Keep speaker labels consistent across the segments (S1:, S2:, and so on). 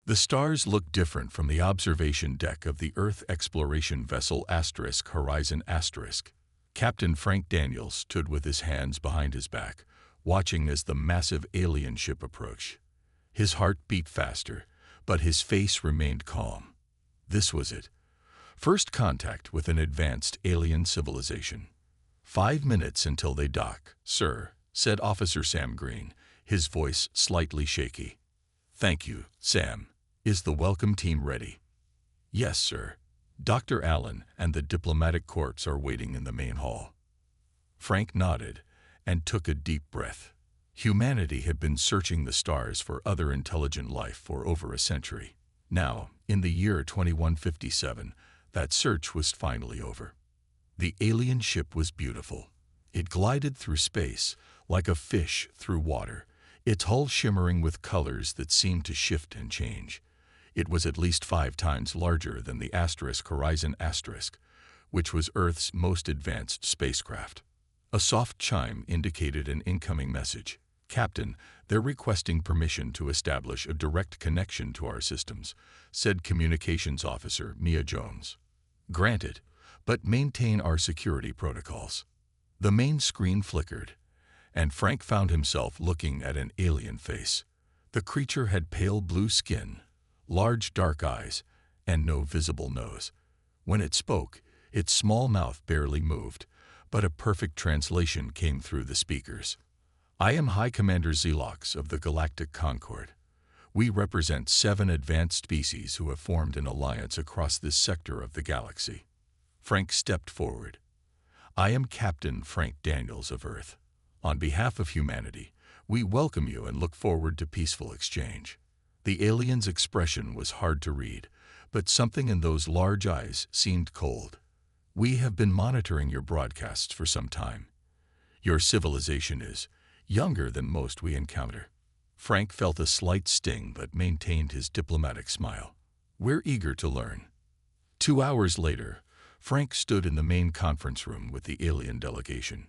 S1: The stars looked different from the observation deck of the Earth exploration vessel Horizon *. Captain Frank Daniels stood with his hands behind his back, watching as the massive alien ship approached. His heart beat faster, but his face remained calm. This was it. First contact with an advanced alien civilization. 5 minutes until they dock, sir, said Officer Sam Green, his voice slightly shaky. Thank you, Sam. Is the welcome team ready? Yes, sir. Dr. Allen and the diplomatic corps are waiting in the main hall. Frank nodded and took a deep breath. Humanity had been searching the stars for other intelligent life for over a century. Now, in the year 2157, that search was finally over. The alien ship was beautiful. It glided through space like a fish through water, its hull shimmering with colors that seemed to shift and change. It was at least 5 times larger than the Horizon *, which was Earth's most advanced spacecraft. A soft chime indicated an incoming message. Captain, they're requesting permission to establish a direct connection to our systems, said Communications Officer Mia Jones. Granted, but maintain our security protocols. The main screen flickered, and Frank found himself looking at an alien face. The creature had pale blue skin, large dark eyes, and no visible nose. When it spoke, its small mouth barely moved, but a perfect translation came through the speakers. I am High Commander Zelox of the Galactic Concord. We represent 7 advanced species who have formed an alliance across this sector of the galaxy. Frank stepped forward. I am Captain Frank Daniels of Earth. On behalf of humanity, we welcome you and look forward to peaceful exchange. The alien's expression was hard to read, but something in those large eyes seemed cold. We have been monitoring your broadcasts for some time. Your civilization is younger than most we encounter. Frank felt a slight sting but maintained his diplomatic smile. We're eager to learn. 2 hours later, Frank stood in the main conference room with the alien delegation.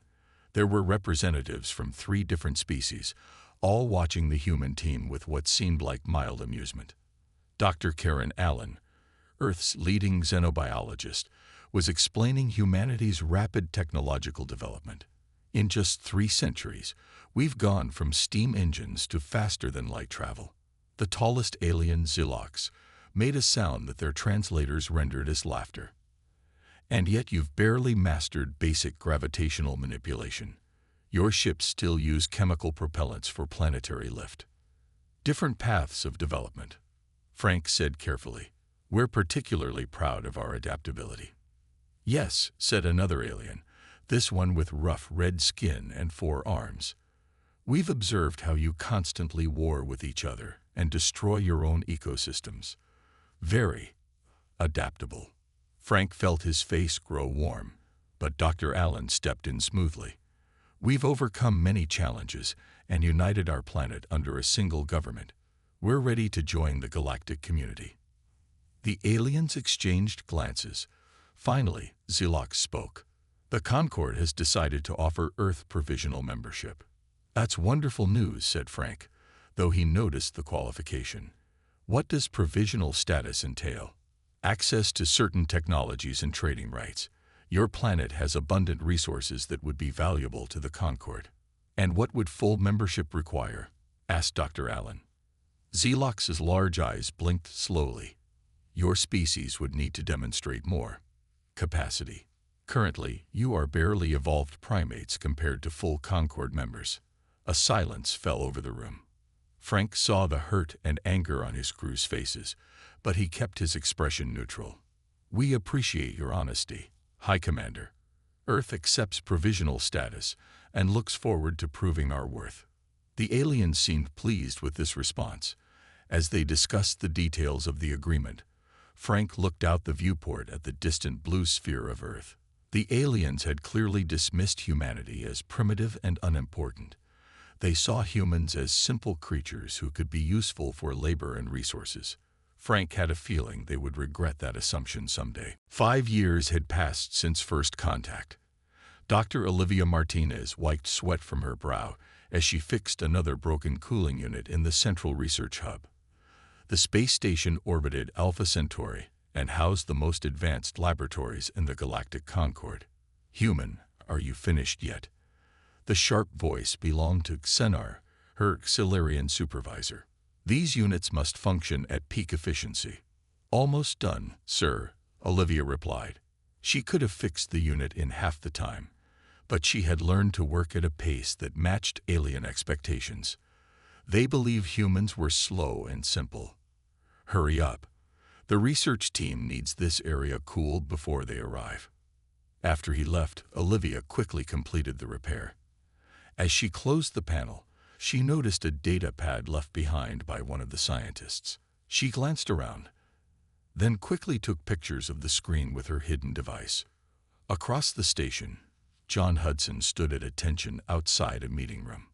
S1: There were representatives from 3 different species, all watching the human team with what seemed like mild amusement. Dr. Karen Allen, Earth's leading xenobiologist, was explaining humanity's rapid technological development. In just 3 centuries, we've gone from steam engines to faster-than-light travel. The tallest alien, Zelox, made a sound that their translators rendered as laughter. And yet you've barely mastered basic gravitational manipulation. Your ships still use chemical propellants for planetary lift. Different paths of development. Frank said carefully, we're particularly proud of our adaptability. Yes, said another alien, this one with rough red skin and 4 arms. We've observed how you constantly war with each other and destroy your own ecosystems. Very adaptable. Frank felt his face grow warm, but Dr. Allen stepped in smoothly. We've overcome many challenges and united our planet under a single government. We're ready to join the galactic community. The aliens exchanged glances. Finally, Zelox spoke. The Concord has decided to offer Earth provisional membership. That's wonderful news, said Frank, though he noticed the qualification. What does provisional status entail? Access to certain technologies and trading rights. Your planet has abundant resources that would be valuable to the Concord. And what would full membership require? Asked Dr. Allen. Zelox's large eyes blinked slowly. Your species would need to demonstrate more capacity. Currently, you are barely evolved primates compared to full Concord members. A silence fell over the room. Frank saw the hurt and anger on his crew's faces, but he kept his expression neutral. We appreciate your honesty, High Commander. Earth accepts provisional status and looks forward to proving our worth. The aliens seemed pleased with this response. As they discussed the details of the agreement, Frank looked out the viewport at the distant blue sphere of Earth. The aliens had clearly dismissed humanity as primitive and unimportant. They saw humans as simple creatures who could be useful for labor and resources. Frank had a feeling they would regret that assumption someday. 5 years had passed since first contact. Dr. Olivia Martinez wiped sweat from her brow as she fixed another broken cooling unit in the central research hub. The space station orbited Alpha Centauri and housed the most advanced laboratories in the Galactic Concord. "Human, are you finished yet?" The sharp voice belonged to Xenar, her Xilarian supervisor. "These units must function at peak efficiency." "Almost done, sir," Olivia replied. She could have fixed the unit in half the time, but she had learned to work at a pace that matched alien expectations. They believed humans were slow and simple. "Hurry up. The research team needs this area cooled before they arrive." After he left, Olivia quickly completed the repair. As she closed the panel, she noticed a data pad left behind by one of the scientists. She glanced around, then quickly took pictures of the screen with her hidden device. Across the station, John Hudson stood at attention outside a meeting room.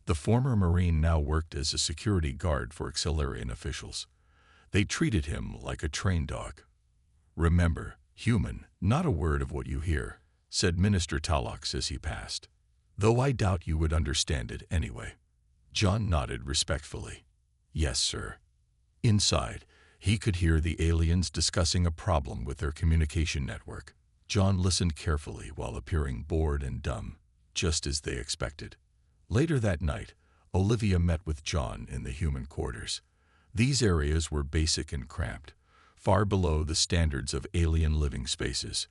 S1: The former Marine now worked as a security guard for Xilarian officials. They treated him like a trained dog. "Remember, human, not a word of what you hear," said Minister Talox as he passed. "Though I doubt you would understand it anyway." John nodded respectfully. "Yes, sir." Inside, he could hear the aliens discussing a problem with their communication network. John listened carefully while appearing bored and dumb, just as they expected. Later that night, Olivia met with John in the human quarters. These areas were basic and cramped, far below the standards of alien living spaces.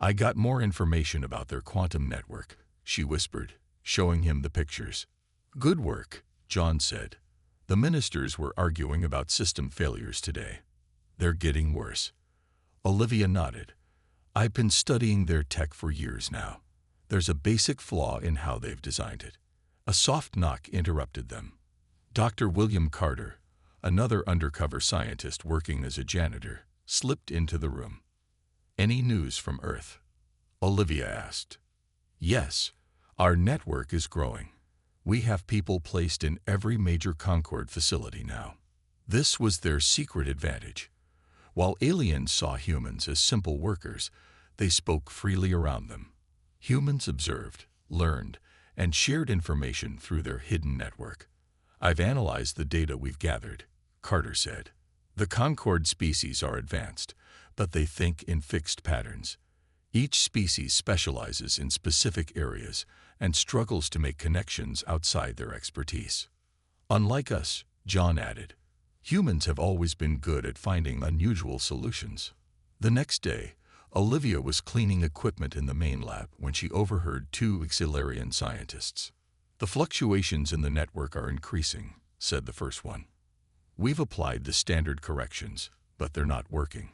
S1: "I got more information about their quantum network," she whispered, showing him the pictures. "Good work," John said. "The ministers were arguing about system failures today." "They're getting worse." Olivia nodded. "I've been studying their tech for years now. There's a basic flaw in how they've designed it." A soft knock interrupted them. Dr. William Carter, another undercover scientist working as a janitor, slipped into the room. "Any news from Earth?" Olivia asked. "Yes, our network is growing. We have people placed in every major Concord facility now." This was their secret advantage. While aliens saw humans as simple workers, they spoke freely around them. Humans observed, learned, and shared information through their hidden network. "I've analyzed the data we've gathered," Carter said. "The Concord species are advanced, but they think in fixed patterns. Each species specializes in specific areas and struggles to make connections outside their expertise. Unlike us," John added, "humans have always been good at finding unusual solutions." The next day, Olivia was cleaning equipment in the main lab when she overheard two Xilarian scientists. "The fluctuations in the network are increasing," said the first one. "We've applied the standard corrections, but they're not working."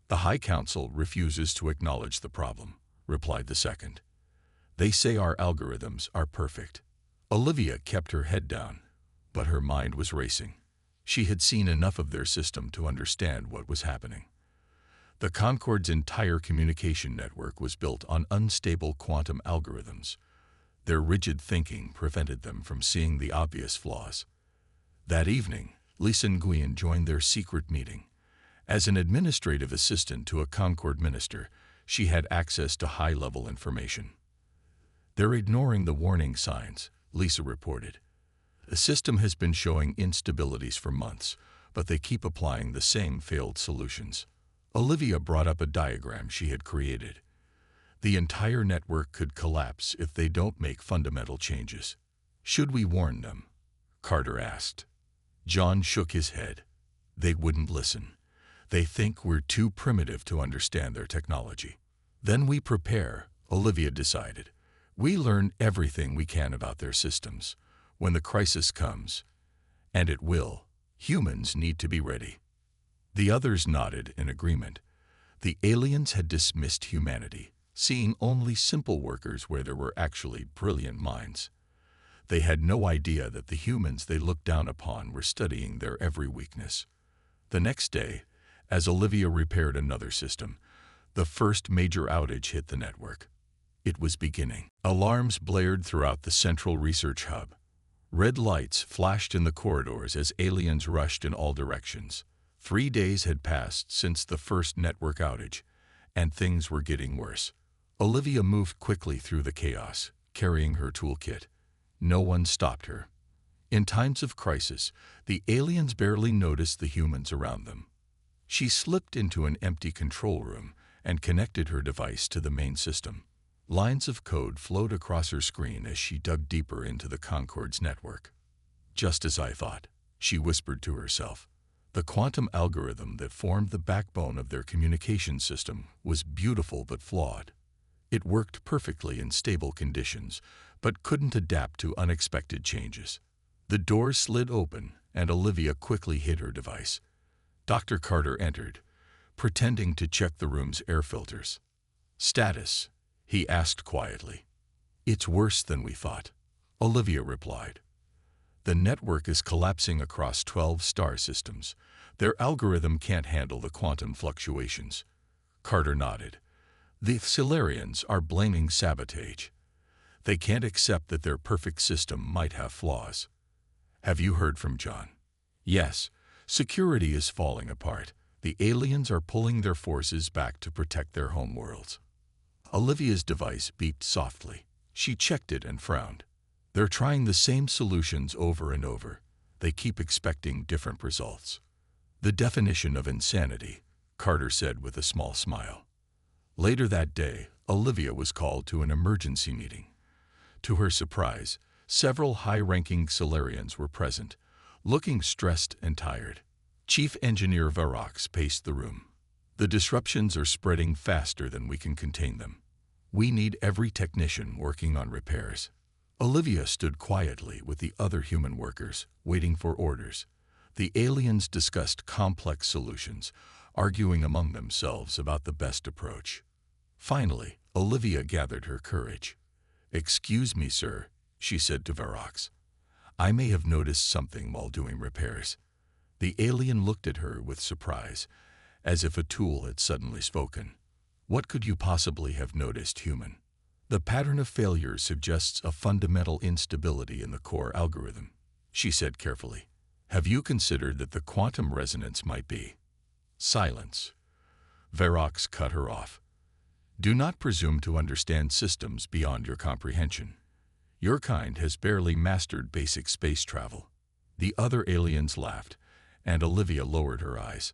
S1: "The High Council refuses to acknowledge the problem," replied the second. "They say our algorithms are perfect." Olivia kept her head down, but her mind was racing. She had seen enough of their system to understand what was happening. The Concord's entire communication network was built on unstable quantum algorithms. Their rigid thinking prevented them from seeing the obvious flaws. That evening, Lisa Nguyen joined their secret meeting. As an administrative assistant to a Concord minister, she had access to high-level information. "They're ignoring the warning signs," Lisa reported. "The system has been showing instabilities for months, but they keep applying the same failed solutions." Olivia brought up a diagram she had created. "The entire network could collapse if they don't make fundamental changes." "Should we warn them?" Carter asked. John shook his head. "They wouldn't listen. They think we're too primitive to understand their technology." "Then we prepare," Olivia decided. "We learn everything we can about their systems. When the crisis comes, and it will, humans need to be ready." The others nodded in agreement. The aliens had dismissed humanity, seeing only simple workers where there were actually brilliant minds. They had no idea that the humans they looked down upon were studying their every weakness. The next day, as Olivia repaired another system, the first major outage hit the network. It was beginning. Alarms blared throughout the central research hub. Red lights flashed in the corridors as aliens rushed in all directions. 3 days had passed since the first network outage, and things were getting worse. Olivia moved quickly through the chaos, carrying her toolkit. No one stopped her. In times of crisis, the aliens barely noticed the humans around them. She slipped into an empty control room and connected her device to the main system. Lines of code flowed across her screen as she dug deeper into the Concorde's network. Just as I thought, she whispered to herself. The quantum algorithm that formed the backbone of their communication system was beautiful but flawed. It worked perfectly in stable conditions, but couldn't adapt to unexpected changes. The door slid open, and Olivia quickly hid her device. Dr. Carter entered, pretending to check the room's air filters. "Status?" he asked quietly. "It's worse than we thought," Olivia replied. "The network is collapsing across 12 star systems. Their algorithm can't handle the quantum fluctuations." Carter nodded. "The Solarians are blaming sabotage. They can't accept that their perfect system might have flaws." "Have you heard from John?" "Yes. Security is falling apart. The aliens are pulling their forces back to protect their homeworlds." Olivia's device beeped softly. She checked it and frowned. "They're trying the same solutions over and over. They keep expecting different results." "The definition of insanity," Carter said with a small smile. Later that day, Olivia was called to an emergency meeting. To her surprise, several high-ranking Solarians were present, looking stressed and tired. Chief Engineer Varrox paced the room. "The disruptions are spreading faster than we can contain them. We need every technician working on repairs." Olivia stood quietly with the other human workers, waiting for orders. The aliens discussed complex solutions, arguing among themselves about the best approach. Finally, Olivia gathered her courage. "Excuse me, sir," she said to Varrox. "I may have noticed something while doing repairs." The alien looked at her with surprise, as if a tool had suddenly spoken. "What could you possibly have noticed, human?" "The pattern of failures suggests a fundamental instability in the core algorithm," she said carefully. "Have you considered that the quantum resonance might be—" "Silence." Varrox cut her off. "Do not presume to understand systems beyond your comprehension. Your kind has barely mastered basic space travel." The other aliens laughed, and Olivia lowered her eyes.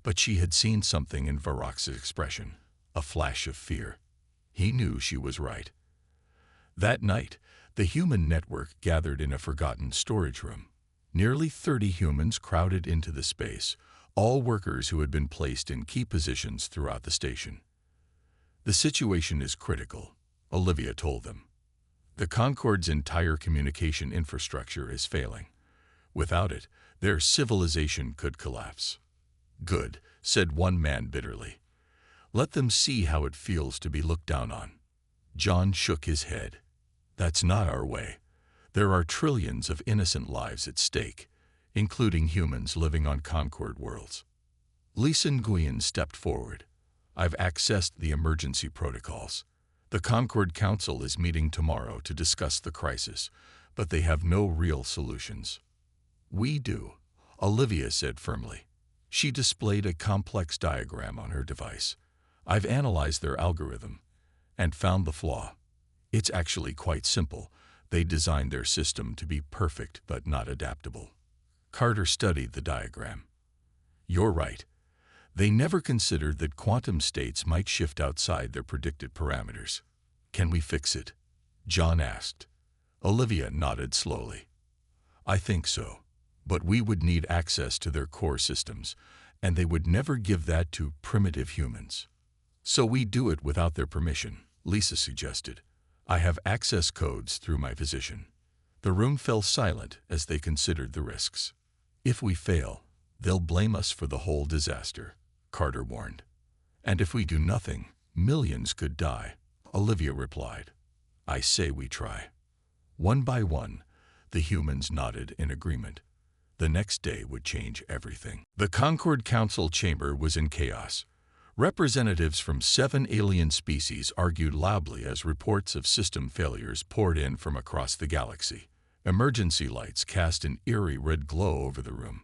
S1: But she had seen something in Varrox's expression, a flash of fear. He knew she was right. That night, the human network gathered in a forgotten storage room. Nearly 30 humans crowded into the space, all workers who had been placed in key positions throughout the station. "The situation is critical," Olivia told them. "The Concorde's entire communication infrastructure is failing. Without it, their civilization could collapse." "Good," said one man bitterly. "Let them see how it feels to be looked down on." John shook his head. "That's not our way. There are trillions of innocent lives at stake, including humans living on Concorde worlds." Lisa Nguyen stepped forward. "I've accessed the emergency protocols. The Concorde Council is meeting tomorrow to discuss the crisis, but they have no real solutions." "We do," Olivia said firmly. She displayed a complex diagram on her device. "I've analyzed their algorithm and found the flaw. It's actually quite simple. They designed their system to be perfect but not adaptable." Carter studied the diagram. "You're right. They never considered that quantum states might shift outside their predicted parameters." "Can we fix it?" John asked. Olivia nodded slowly. "I think so. But we would need access to their core systems, and they would never give that to primitive humans." "So we do it without their permission," Lisa suggested. "I have access codes through my physician." The room fell silent as they considered the risks. "If we fail, they'll blame us for the whole disaster," Carter warned. "And if we do nothing, millions could die," Olivia replied. "I say we try." One by one, the humans nodded in agreement. The next day would change everything. The Concorde Council chamber was in chaos. Representatives from 7 alien species argued loudly as reports of system failures poured in from across the galaxy. Emergency lights cast an eerie red glow over the room.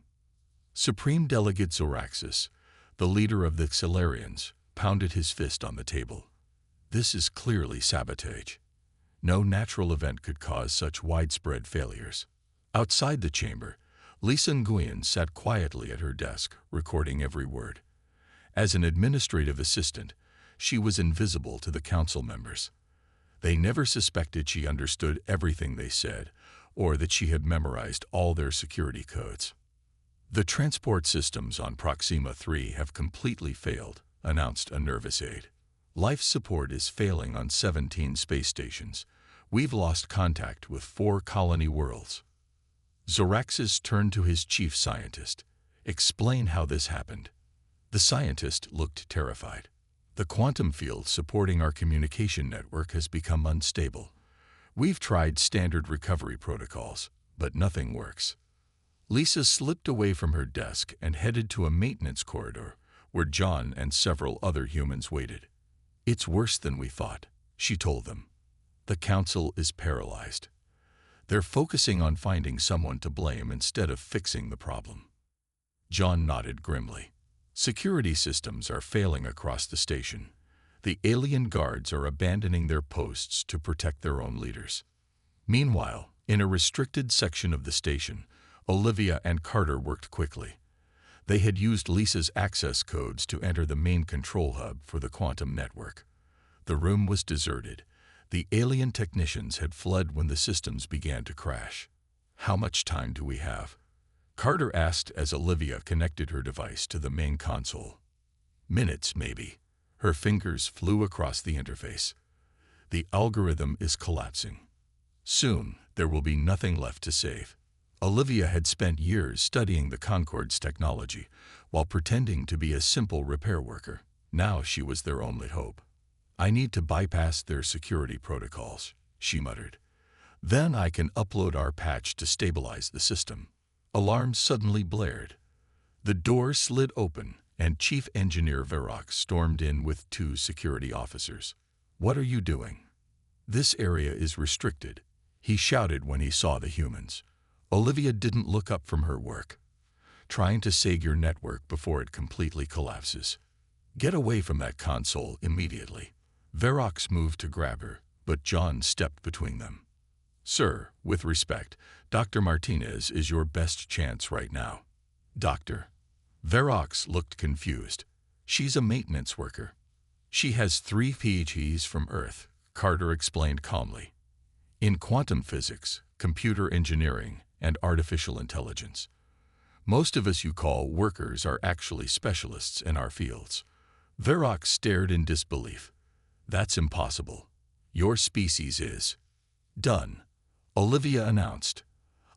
S1: Supreme Delegate Zoraxis, the leader of the Solarians, pounded his fist on the table. "This is clearly sabotage. No natural event could cause such widespread failures." Outside the chamber, Lisa Nguyen sat quietly at her desk, recording every word. As an administrative assistant, she was invisible to the council members. They never suspected she understood everything they said, or that she had memorized all their security codes. "The transport systems on Proxima 3 have completely failed," announced a nervous aide. "Life support is failing on 17 space stations. We've lost contact with 4 colony worlds." Zoraxis turned to his chief scientist. "Explain how this happened." The scientist looked terrified. "The quantum field supporting our communication network has become unstable. We've tried standard recovery protocols, but nothing works." Lisa slipped away from her desk and headed to a maintenance corridor where John and several other humans waited. "It's worse than we thought," she told them. "The council is paralyzed. They're focusing on finding someone to blame instead of fixing the problem." John nodded grimly. "Security systems are failing across the station. The alien guards are abandoning their posts to protect their own leaders." Meanwhile, in a restricted section of the station, Olivia and Carter worked quickly. They had used Lisa's access codes to enter the main control hub for the quantum network. The room was deserted. The alien technicians had fled when the systems began to crash. "How much time do we have?" Carter asked as Olivia connected her device to the main console. "Minutes, maybe." Her fingers flew across the interface. "The algorithm is collapsing. Soon, there will be nothing left to save." Olivia had spent years studying the Concorde's technology while pretending to be a simple repair worker. Now she was their only hope. "I need to bypass their security protocols," she muttered. "Then I can upload our patch to stabilize the system." Alarms suddenly blared. The door slid open, and Chief Engineer Varrock stormed in with 2 security officers. "What are you doing?" "This area is restricted," he shouted when he saw the humans. Olivia didn't look up from her work. "Trying to save your network before it completely collapses. Get away from that console immediately." Varrock moved to grab her, but John stepped between them. "Sir, with respect, Dr. Martinez is your best chance right now." "Doctor?" Varrock looked confused. "She's a maintenance worker. She has 3 PhDs from Earth," Carter explained calmly. "In quantum physics, computer engineering, and artificial intelligence. Most of us you call workers are actually specialists in our fields." Varrock stared in disbelief. "That's impossible. Your species is." "Done," Olivia announced.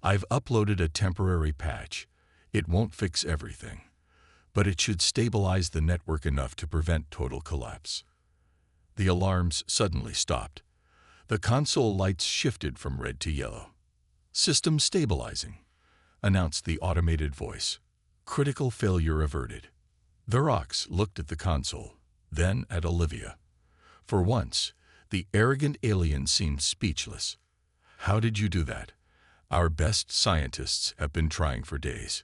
S1: "I've uploaded a temporary patch. It won't fix everything, but it should stabilize the network enough to prevent total collapse." The alarms suddenly stopped. The console lights shifted from red to yellow. "System stabilizing," announced the automated voice. "Critical failure averted." Varrock looked at the console, then at Olivia. For once, the arrogant alien seemed speechless. "How did you do that? Our best scientists have been trying for days."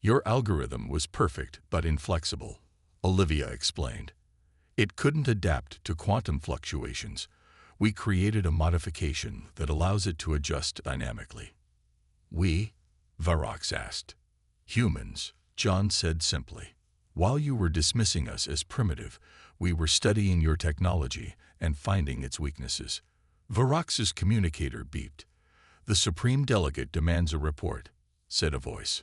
S1: "Your algorithm was perfect but inflexible," Olivia explained. "It couldn't adapt to quantum fluctuations. We created a modification that allows it to adjust dynamically." "We?" Varrock asked. "Humans," John said simply. "While you were dismissing us as primitive, we were studying your technology and finding its weaknesses." Varrock's communicator beeped. "The Supreme Delegate demands a report," said a voice.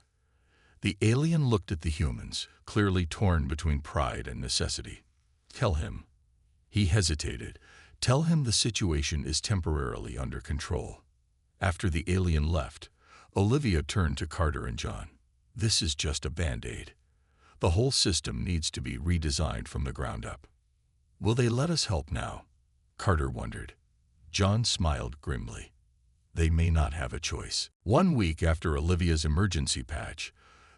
S1: The alien looked at the humans, clearly torn between pride and necessity. "Tell him." He hesitated. "Tell him the situation is temporarily under control." After the alien left, Olivia turned to Carter and John. "This is just a band-aid. The whole system needs to be redesigned from the ground up." "Will they let us help now?" Carter wondered. John smiled grimly. "They may not have a choice." 1 week after Olivia's emergency patch,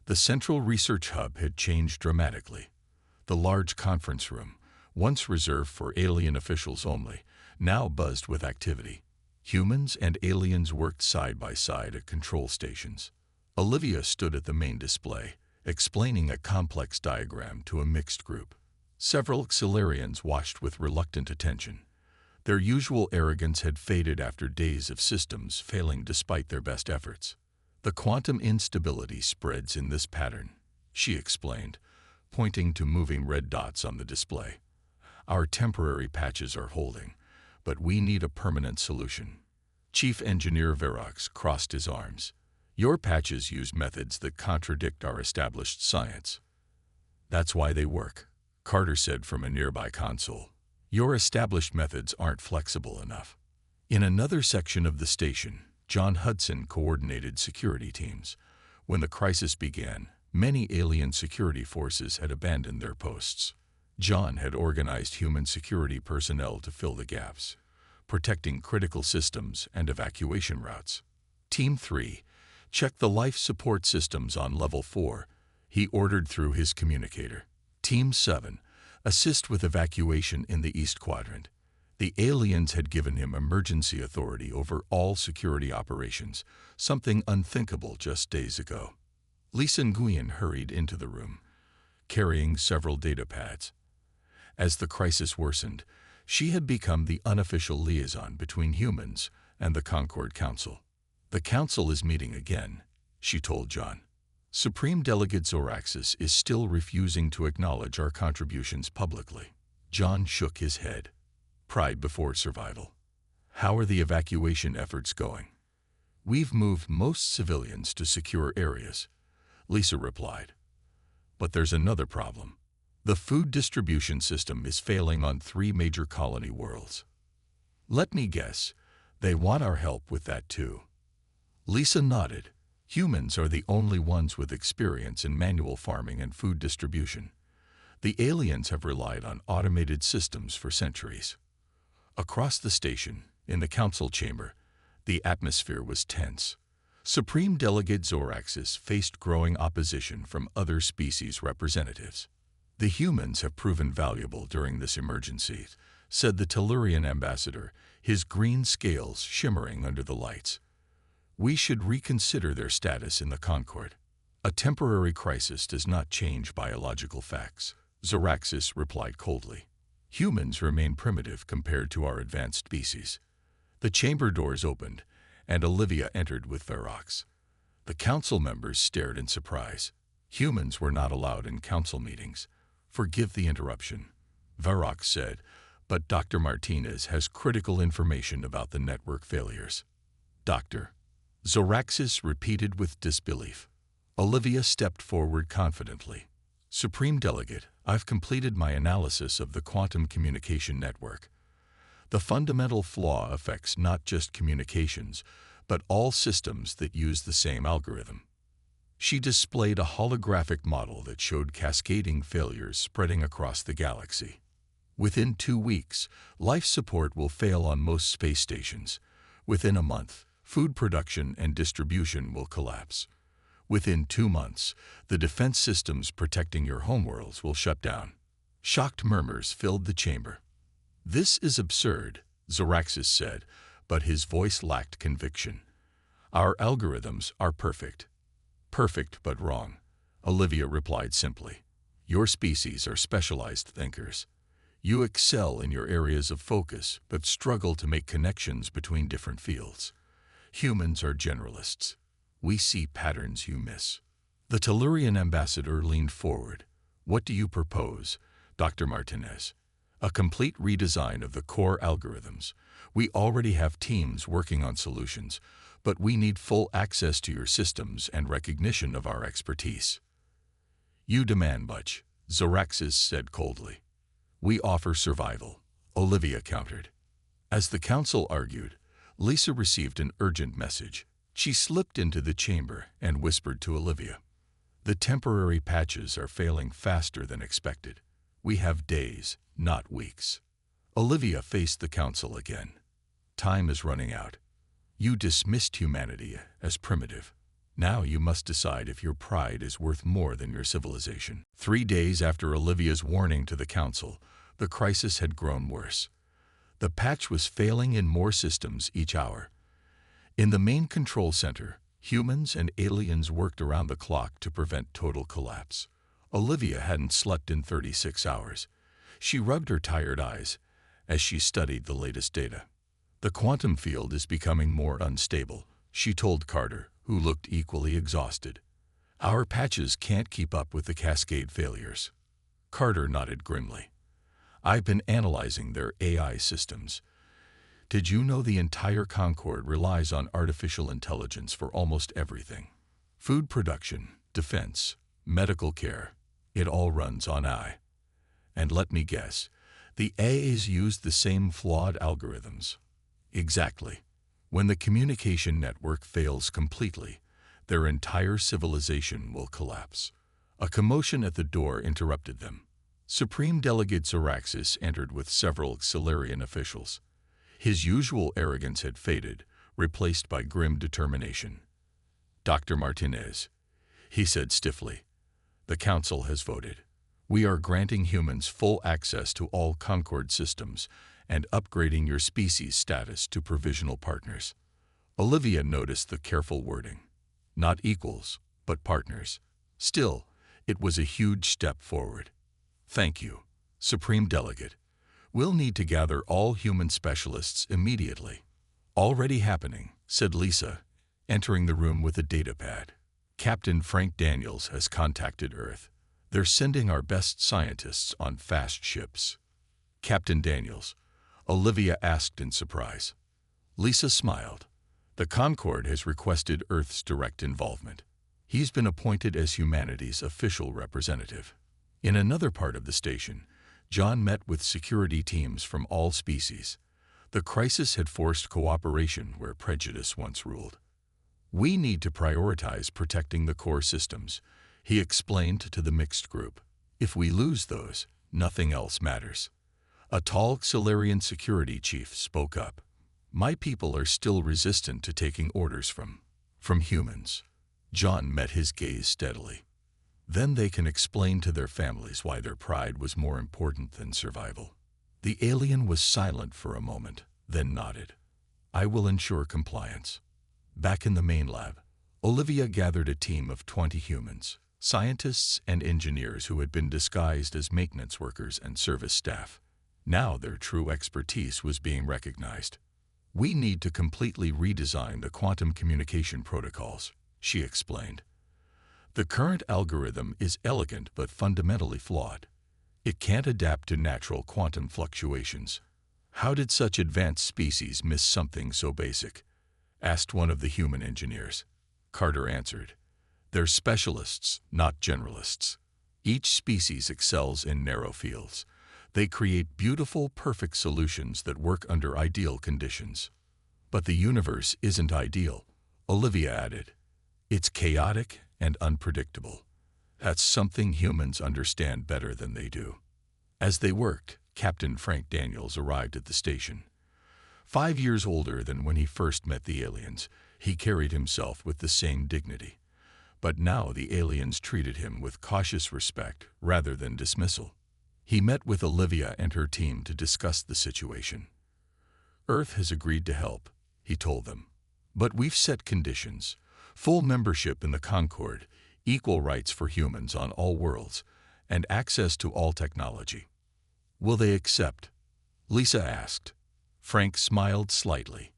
S1: the central research hub had changed dramatically. The large conference room, once reserved for alien officials only, now buzzed with activity. Humans and aliens worked side by side at control stations. Olivia stood at the main display, explaining a complex diagram to a mixed group. Several Xilarians watched with reluctant attention. Their usual arrogance had faded after days of systems failing despite their best efforts. The quantum instability spreads in this pattern, she explained, pointing to moving red dots on the display. Our temporary patches are holding, but we need a permanent solution. Chief Engineer Verox crossed his arms. Your patches use methods that contradict our established science. That's why they work, Carter said from a nearby console. Your established methods aren't flexible enough. In another section of the station, John Hudson coordinated security teams. When the crisis began, many alien security forces had abandoned their posts. John had organized human security personnel to fill the gaps, protecting critical systems and evacuation routes. Team 3, check the life support systems on Level 4, he ordered through his communicator. Team 7, assist with evacuation in the East Quadrant. The aliens had given him emergency authority over all security operations, something unthinkable just days ago. Lisa Nguyen hurried into the room, carrying several data pads. As the crisis worsened, she had become the unofficial liaison between humans and the Concord Council. The Council is meeting again, she told John. Supreme Delegate Zoraxis is still refusing to acknowledge our contributions publicly. John shook his head. Pride before survival. How are the evacuation efforts going? We've moved most civilians to secure areas, Lisa replied. But there's another problem. The food distribution system is failing on 3 major colony worlds. Let me guess, they want our help with that too. Lisa nodded. Humans are the only ones with experience in manual farming and food distribution. The aliens have relied on automated systems for centuries. Across the station, in the council chamber, the atmosphere was tense. Supreme Delegate Zoraxis faced growing opposition from other species representatives. The humans have proven valuable during this emergency, said the Tellurian ambassador, his green scales shimmering under the lights. We should reconsider their status in the Concord. A temporary crisis does not change biological facts, Zoraxis replied coldly. Humans remain primitive compared to our advanced species. The chamber doors opened, and Olivia entered with Verox. The council members stared in surprise. Humans were not allowed in council meetings. Forgive the interruption, Verox said, but Dr. Martinez has critical information about the network failures. Doctor, Zoraxis repeated with disbelief. Olivia stepped forward confidently. Supreme Delegate, I've completed my analysis of the quantum communication network. The fundamental flaw affects not just communications, but all systems that use the same algorithm. She displayed a holographic model that showed cascading failures spreading across the galaxy. Within 2 weeks, life support will fail on most space stations. Within a month, food production and distribution will collapse. Within 2 months, the defense systems protecting your homeworlds will shut down. Shocked murmurs filled the chamber. This is absurd, Zoraxis said, but his voice lacked conviction. Our algorithms are perfect. Perfect but wrong, Olivia replied simply. Your species are specialized thinkers. You excel in your areas of focus, but struggle to make connections between different fields. Humans are generalists. We see patterns you miss. The Tellurian ambassador leaned forward. What do you propose, Dr. Martinez? A complete redesign of the core algorithms. We already have teams working on solutions, but we need full access to your systems and recognition of our expertise. You demand much, Zoraxis said coldly. We offer survival, Olivia countered. As the council argued, Lisa received an urgent message. She slipped into the chamber and whispered to Olivia. The temporary patches are failing faster than expected. We have days, not weeks. Olivia faced the council again. Time is running out. You dismissed humanity as primitive. Now you must decide if your pride is worth more than your civilization. 3 days after Olivia's warning to the council, the crisis had grown worse. The patch was failing in more systems each hour. In the main control center, humans and aliens worked around the clock to prevent total collapse. Olivia hadn't slept in 36 hours. She rubbed her tired eyes as she studied the latest data. The quantum field is becoming more unstable, she told Carter, who looked equally exhausted. Our patches can't keep up with the cascade failures. Carter nodded grimly. I've been analyzing their AI systems. Did you know the entire Concorde relies on artificial intelligence for almost everything? Food production, defense, medical care, it all runs on AI. And let me guess, the AIs use the same flawed algorithms. Exactly. When the communication network fails completely, their entire civilization will collapse. A commotion at the door interrupted them. Supreme Delegate Zoraxis entered with several Xilarian officials. His usual arrogance had faded, replaced by grim determination. Dr. Martinez, he said stiffly, the Council has voted. We are granting humans full access to all Concorde systems and upgrading your species status to provisional partners. Olivia noticed the careful wording. Not equals, but partners. Still, it was a huge step forward. Thank you, Supreme Delegate. We'll need to gather all human specialists immediately. Already happening, said Lisa, entering the room with a datapad. Captain Frank Daniels has contacted Earth. They're sending our best scientists on fast ships. Captain Daniels, Olivia asked in surprise. Lisa smiled. The Concorde has requested Earth's direct involvement. He's been appointed as humanity's official representative. In another part of the station, John met with security teams from all species. The crisis had forced cooperation where prejudice once ruled. We need to prioritize protecting the core systems, he explained to the mixed group. If we lose those, nothing else matters. A tall Xilarian security chief spoke up. My people are still resistant to taking orders from humans. John met his gaze steadily. Then they can explain to their families why their pride was more important than survival. The alien was silent for a moment, then nodded. I will ensure compliance. Back in the main lab, Olivia gathered a team of 20 humans, scientists and engineers who had been disguised as maintenance workers and service staff. Now their true expertise was being recognized. We need to completely redesign the quantum communication protocols, she explained. The current algorithm is elegant but fundamentally flawed. It can't adapt to natural quantum fluctuations. How did such advanced species miss something so basic? Asked one of the human engineers. Carter answered, they're specialists, not generalists. Each species excels in narrow fields. They create beautiful, perfect solutions that work under ideal conditions. But the universe isn't ideal, Olivia added. It's chaotic and unpredictable. That's something humans understand better than they do. As they worked, Captain Frank Daniels arrived at the station. 5 years older than when he first met the aliens, he carried himself with the same dignity. But now the aliens treated him with cautious respect rather than dismissal. He met with Olivia and her team to discuss the situation. Earth has agreed to help, he told them. But we've set conditions. Full membership in the Concorde, equal rights for humans on all worlds, and access to all technology. Will they accept? Lisa asked. Frank smiled slightly.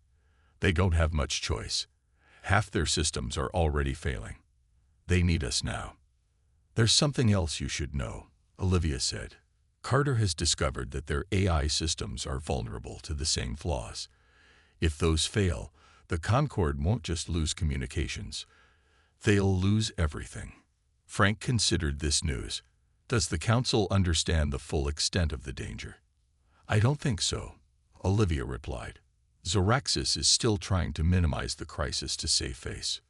S1: They don't have much choice. Half their systems are already failing. They need us now. There's something else you should know, Olivia said. Carter has discovered that their AI systems are vulnerable to the same flaws. If those fail, the Concorde won't just lose communications. They'll lose everything. Frank considered this news. Does the Council understand the full extent of the danger? I don't think so, Olivia replied. Zoraxis is still trying to minimize the crisis to save face.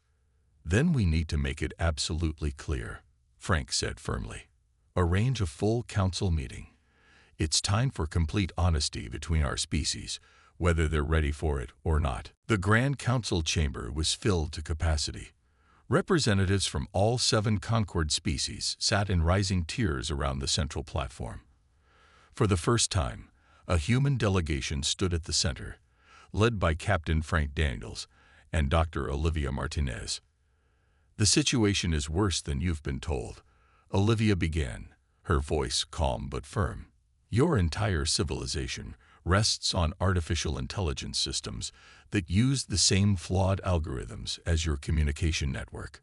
S1: Then we need to make it absolutely clear, Frank said firmly. Arrange a full Council meeting. It's time for complete honesty between our species, whether they're ready for it or not. The Grand Council chamber was filled to capacity. Representatives from all 7 Concorde species sat in rising tiers around the central platform. For the first time, a human delegation stood at the center, led by Captain Frank Daniels and Dr. Olivia Martinez. The situation is worse than you've been told, Olivia began, her voice calm but firm. Your entire civilization rests on artificial intelligence systems that use the same flawed algorithms as your communication network.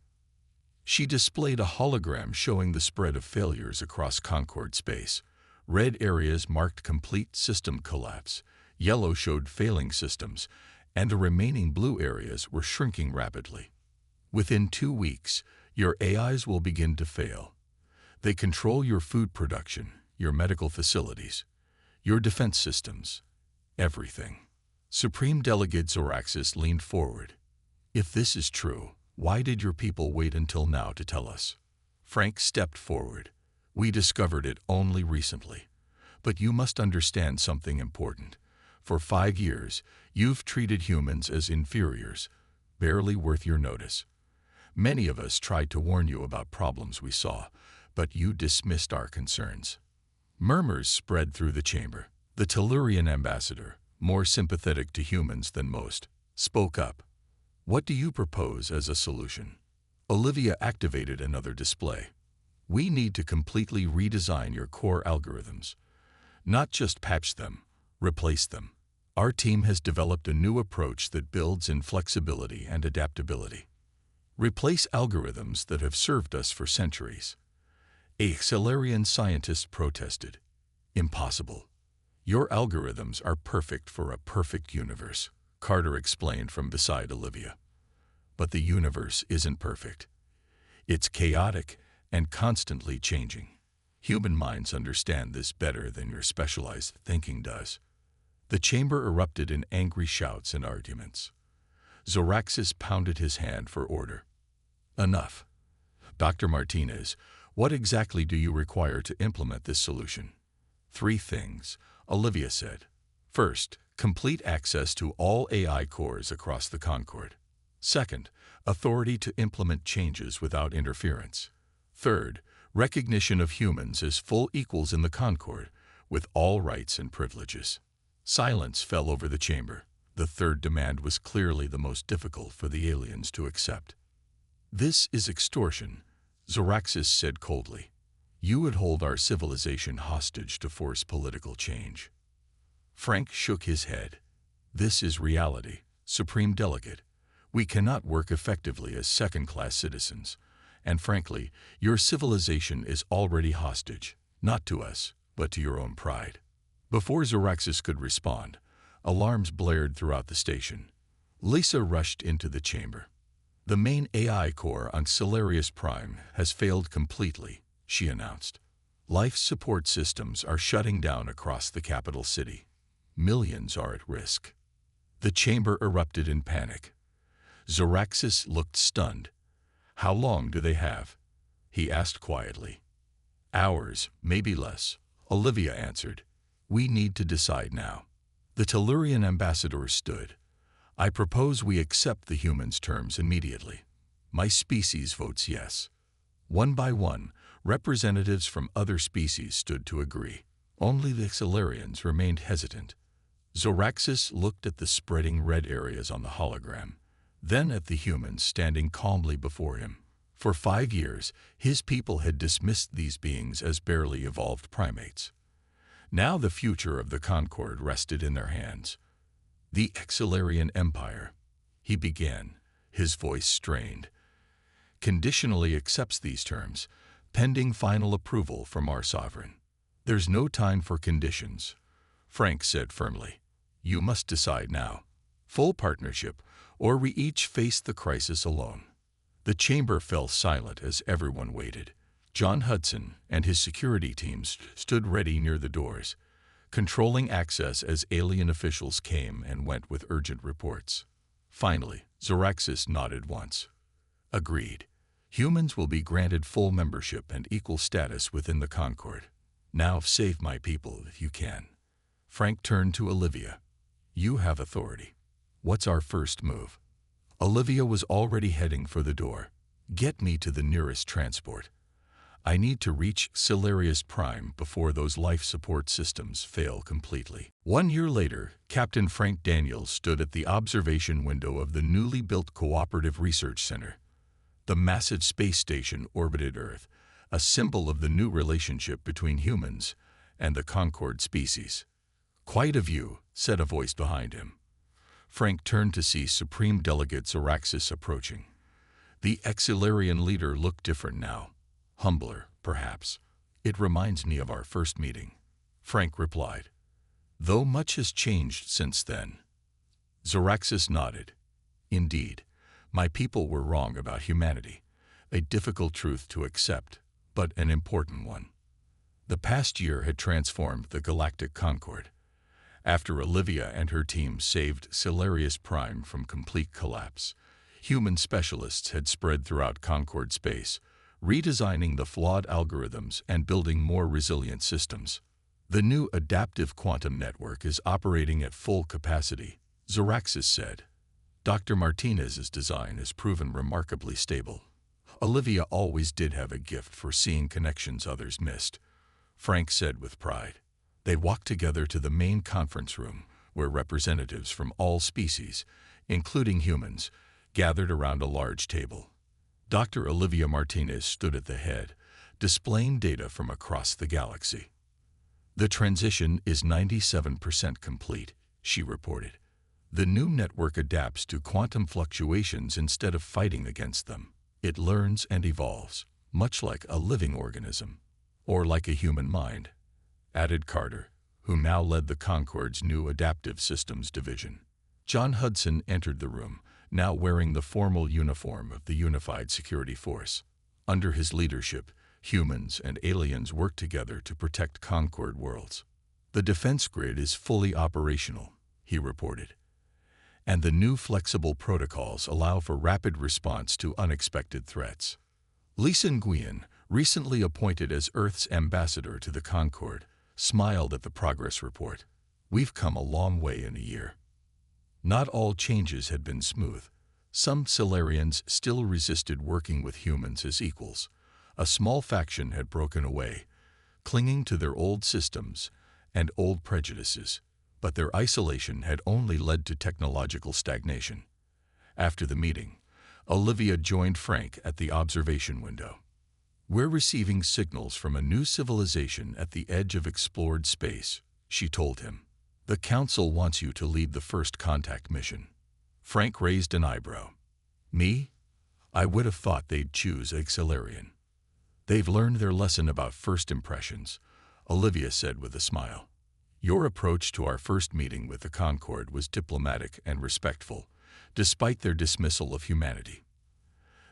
S1: She displayed a hologram showing the spread of failures across Concord space. Red areas marked complete system collapse, yellow showed failing systems, and the remaining blue areas were shrinking rapidly. Within 2 weeks, your AIs will begin to fail. They control your food production, your medical facilities, your defense systems, everything. Supreme Delegate Zoraxis leaned forward. If this is true, why did your people wait until now to tell us? Frank stepped forward. We discovered it only recently. But you must understand something important. For 5 years, you've treated humans as inferiors, barely worth your notice. Many of us tried to warn you about problems we saw, but you dismissed our concerns. Murmurs spread through the chamber. The Tellurian ambassador, more sympathetic to humans than most, spoke up. What do you propose as a solution? Olivia activated another display. We need to completely redesign your core algorithms. Not just patch them, replace them. Our team has developed a new approach that builds in flexibility and adaptability. Replace algorithms that have served us for centuries. A Xelarian scientist protested. Impossible. Your algorithms are perfect for a perfect universe, Carter explained from beside Olivia. But the universe isn't perfect. It's chaotic and constantly changing. Human minds understand this better than your specialized thinking does. The chamber erupted in angry shouts and arguments. Zoraxis pounded his hand for order. Enough. Dr. Martinez, what exactly do you require to implement this solution? 3 things, Olivia said. First, complete access to all AI cores across the Concord. Second, authority to implement changes without interference. Third, recognition of humans as full equals in the Concord, with all rights and privileges. Silence fell over the chamber. The third demand was clearly the most difficult for the aliens to accept. This is extortion, Zoraxis said coldly. You would hold our civilization hostage to force political change. Frank shook his head. This is reality, Supreme Delegate. We cannot work effectively as second-class citizens. And frankly, your civilization is already hostage, not to us, but to your own pride. Before Zoraxis could respond, alarms blared throughout the station. Lisa rushed into the chamber. The main AI core on Celarius Prime has failed completely, she announced. Life support systems are shutting down across the capital city. Millions are at risk. The chamber erupted in panic. Zoraxis looked stunned. How long do they have? He asked quietly. Hours, maybe less, Olivia answered. We need to decide now. The Tellurian ambassador stood. I propose we accept the humans' terms immediately. My species votes yes. One by one, representatives from other species stood to agree. Only the Xelarians remained hesitant. Zoraxis looked at the spreading red areas on the hologram, then at the humans standing calmly before him. For 5 years, his people had dismissed these beings as barely evolved primates. Now the future of the Concord rested in their hands. The Xelarian Empire, he began, his voice strained, conditionally accepts these terms, pending final approval from our sovereign. There's no time for conditions, Frank said firmly. You must decide now. Full partnership, or we each face the crisis alone. The chamber fell silent as everyone waited. John Hudson and his security teams stood ready near the doors, controlling access as alien officials came and went with urgent reports. Finally, Zoraxis nodded once. Agreed. Humans will be granted full membership and equal status within the Concord. Now save my people if you can. Frank turned to Olivia. You have authority. What's our first move? Olivia was already heading for the door. Get me to the nearest transport. I need to reach Celarius Prime before those life support systems fail completely. 1 year later, Captain Frank Daniels stood at the observation window of the newly built Cooperative Research Center. The massive space station orbited Earth, a symbol of the new relationship between humans and the Concord species. "Quite a view," said a voice behind him. Frank turned to see Supreme Delegate Zoraxis approaching. The Exilarian leader looked different now. Humbler, perhaps. "It reminds me of our first meeting," Frank replied, "though much has changed since then." Zoraxis nodded. "Indeed, my people were wrong about humanity. A difficult truth to accept, but an important one. The past year had transformed the Galactic Concord. After Olivia and her team saved Celarius Prime from complete collapse, human specialists had spread throughout Concord space, redesigning the flawed algorithms and building more resilient systems. The new adaptive quantum network is operating at full capacity," Zoraxis said. "Dr. Martinez's design has proven remarkably stable. Olivia always did have a gift for seeing connections others missed," Frank said with pride. They walked together to the main conference room, where representatives from all species, including humans, gathered around a large table. Dr. Olivia Martinez stood at the head, displaying data from across the galaxy. "The transition is 97% complete," she reported. "The new network adapts to quantum fluctuations instead of fighting against them. It learns and evolves, much like a living organism, or like a human mind," added Carter, who now led the Concord's new Adaptive Systems Division. John Hudson entered the room, now wearing the formal uniform of the Unified Security Force. Under his leadership, humans and aliens work together to protect Concord worlds. "The defense grid is fully operational," he reported, "and the new flexible protocols allow for rapid response to unexpected threats." Lisa Nguyen, recently appointed as Earth's ambassador to the Concord, smiled at the progress report. "We've come a long way in a year." Not all changes had been smooth. Some Solarians still resisted working with humans as equals. A small faction had broken away, clinging to their old systems and old prejudices, but their isolation had only led to technological stagnation. After the meeting, Olivia joined Frank at the observation window. "We're receiving signals from a new civilization at the edge of explored space," she told him. "The Council wants you to lead the first contact mission." Frank raised an eyebrow. "Me? I would have thought they'd choose a Xilarian." "They've learned their lesson about first impressions," Olivia said with a smile. "Your approach to our first meeting with the Concord was diplomatic and respectful, despite their dismissal of humanity.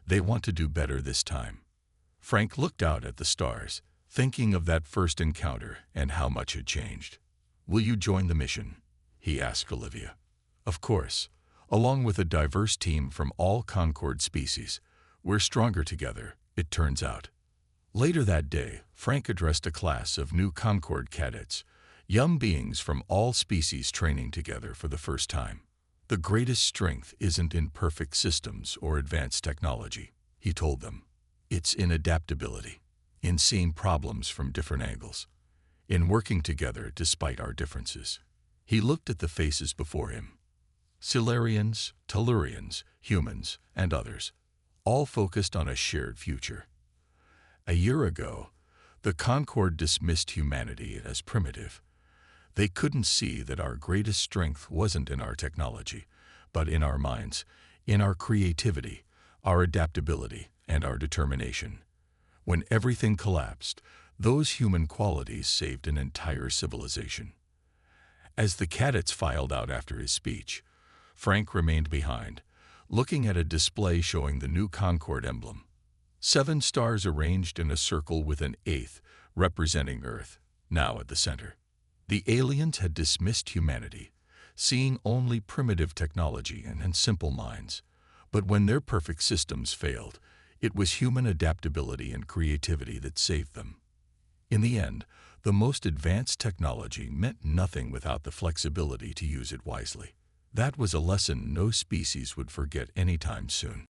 S1: They want to do better this time." Frank looked out at the stars, thinking of that first encounter and how much had changed. "Will you join the mission?" he asked Olivia. "Of course. Along with a diverse team from all Concord species, we're stronger together, it turns out." Later that day, Frank addressed a class of new Concord cadets, young beings from all species training together for the first time. "The greatest strength isn't in perfect systems or advanced technology," he told them. "It's in adaptability, in seeing problems from different angles, in working together despite our differences." He looked at the faces before him. Silarians, Tellurians, humans, and others, all focused on a shared future. A year ago, the Concord dismissed humanity as primitive. They couldn't see that our greatest strength wasn't in our technology, but in our minds, in our creativity, our adaptability, and our determination. When everything collapsed, those human qualities saved an entire civilization. As the cadets filed out after his speech, Frank remained behind, looking at a display showing the new Concord emblem. 7 stars arranged in a circle with an 8th, representing Earth, now at the center. The aliens had dismissed humanity, seeing only primitive technology and simple minds. But when their perfect systems failed, it was human adaptability and creativity that saved them. In the end, the most advanced technology meant nothing without the flexibility to use it wisely. That was a lesson no species would forget anytime soon.